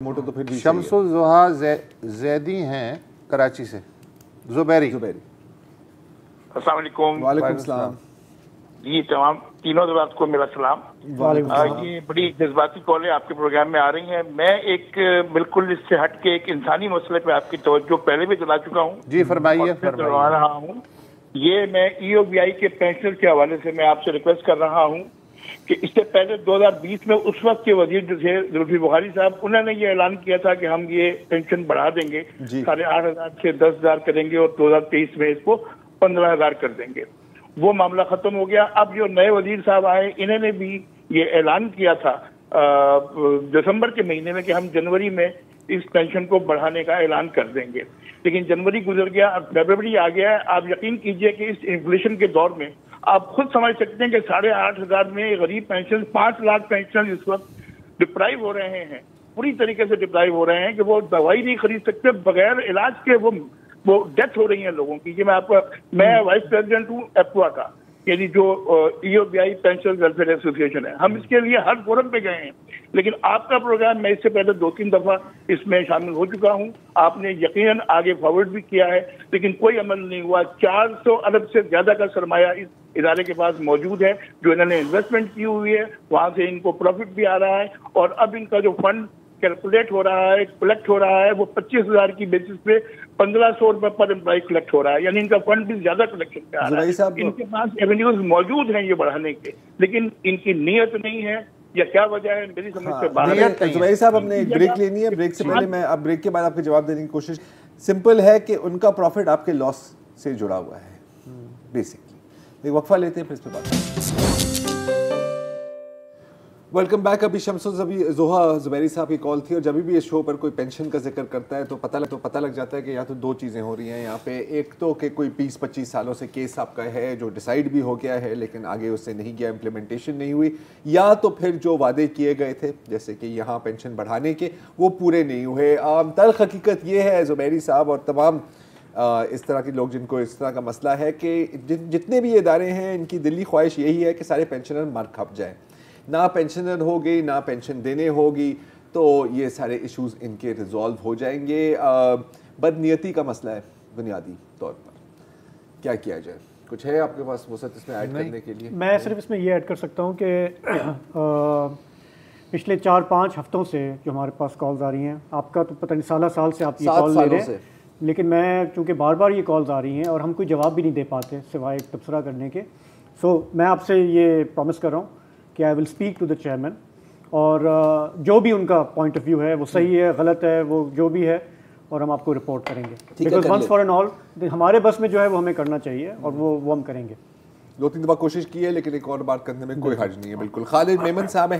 मोटो तो फिर भी शम्सुल ज़ोहा जैदी हैं कराची से। ज़ुबैरी अस्सलाम वालेकुम। वालेकुम सलाम जी तमाम तीनों हज़रात को मेरा सलाम। ये बड़ी जज्बाती कॉलें आपके प्रोग्राम में आ रही हैं। मैं एक बिल्कुल इससे हट के एक इंसानी मसले पे आपकी तवज्जो पहले भी दिला चुका हूँ। जी फरमाइए। दिलवा रहा हूँ। ये मैं EOBI के पेंशनर के हवाले से मैं आपसे रिक्वेस्ट कर रहा हूँ कि इससे पहले 2020 में उस वक्त के वजीर जो थे जुल्फी बुखारी साहब, उन्होंने ये ऐलान किया था कि हम ये पेंशन बढ़ा देंगे, 8,500 से 10,000 करेंगे और 2023 में इसको 15,000 कर देंगे। वो मामला खत्म हो गया। अब जो नए वजीर साहब आए, इन्होंने भी ये ऐलान किया था दिसंबर के महीने में कि हम जनवरी में इस पेंशन को बढ़ाने का ऐलान कर देंगे, लेकिन जनवरी गुजर गया, अब फरवरी आ गया है। आप यकीन कीजिए कि इस इन्फ्लेशन के दौर में आप खुद समझ सकते हैं कि 8,500 में गरीब पेंशन 5 लाख पेंशन इस वक्त डिप्राइव हो रहे हैं, पूरी तरीके से डिप्राइव हो रहे हैं कि वो दवाई नहीं खरीद सकते, बगैर इलाज के वो डेथ हो रही है लोगों की। ये मैं वाइस प्रेसिडेंट हूँ एप्वा का, यानी जो EOBI पेंशन वेलफेयर एसोसिएशन है। हम इसके लिए हर फोरम पे गए हैं, लेकिन आपका प्रोग्राम मैं इससे पहले 2-3 दफा इसमें शामिल हो चुका हूं। आपने यकीनन आगे फॉरवर्ड भी किया है, लेकिन कोई अमल नहीं हुआ। 400 अरब से ज्यादा का सरमाया इस इदारे के पास मौजूद है, जो इन्होंने इन्वेस्टमेंट की हुई है, वहां से इनको प्रॉफिट भी आ रहा है, और अब इनका जो फंड कैलकुलेट हो रहा है, कलेक्ट हो रहा है, वो 25,000 की बेसिस पे 1,500 रुपए पर एम्प्लॉय कलेक्ट हो रहा है, यानी इनका फंड भी ज्यादा कलेक्शन पे आ रहा है। इनके पास एवेन्यूज मौजूद हैं ये बढ़ाने के, लेकिन इनकी नीयत नहीं है, या क्या वजह है मेरी समझ से बाहर है। जुबैरी साहब, हमने एक ब्रेक लेनी है। ब्रेक से पहले मैं अब ब्रेक के बाद आपके जवाब देने की कोशिश। सिंपल है कि उनका प्रॉफिट आपके लॉस से जुड़ा हुआ है बेसिकली। एक वक्फा लेते हैं, फिर इस पे बात। Welcome back. अभी शम्सुल ज़ोहा ज़ुबैरी साहब की कॉल थी, और जब भी इस शो पर कोई पेंशन का जिक्र करता है तो पता लग जाता है कि या तो दो चीज़ें हो रही हैं यहाँ पे। एक तो कि कोई 20-25 सालों से केस आपका है जो डिसाइड भी हो गया है, लेकिन आगे उससे नहीं गया, इम्प्लीमेंटेशन नहीं हुई, या तो फिर जो वादे किए गए थे जैसे कि यहाँ पेंशन बढ़ाने के, वो पूरे नहीं हुए। तल्ख़ हकीकत ये है ज़ुबैरी साहब और तमाम इस तरह के लोग जिनको इस तरह का मसला है कि जितने भी इदारे हैं, इनकी दिली ख्वाहिश यही है कि सारे पेंशनर मर खप जाएँ, ना पेंशनर होगी ना पेंशन देने होगी, तो ये सारे इश्यूज इनके रिजॉल्व हो जाएंगे। बदनीयती का मसला है बुनियादी तौर पर, क्या किया जाए? कुछ है आपके पास वसत इसमें ऐड करने के लिए? मैं सिर्फ इसमें ये ऐड कर सकता हूँ कि पिछले 4-5 हफ्तों से जो हमारे पास कॉल्स आ रही हैं, आपका तो पता नहीं साल से आप ये कॉल ले रहे हैं, लेकिन मैं चूँकि बार बार ये कॉल्स आ रही हैं और हम कोई जवाब भी नहीं दे पाते सिवाय एक तबसरा करने के, सो मैं आपसे ये प्रॉमिस कर रहा हूँ कि I will speak to the chairman, और जो भी उनका पॉइंट ऑफ व्यू है वो सही है गलत है, वो जो भी है, और हम आपको रिपोर्ट करेंगे। Because once for and all हमारे बस में जो है वो हमें करना चाहिए, और वो हम करेंगे। 2-3 दफ़ा कोशिश की है, लेकिन एक और बात करने में कोई हर्ज नहीं है। बिल्कुल। खालिद मेमन साहब है।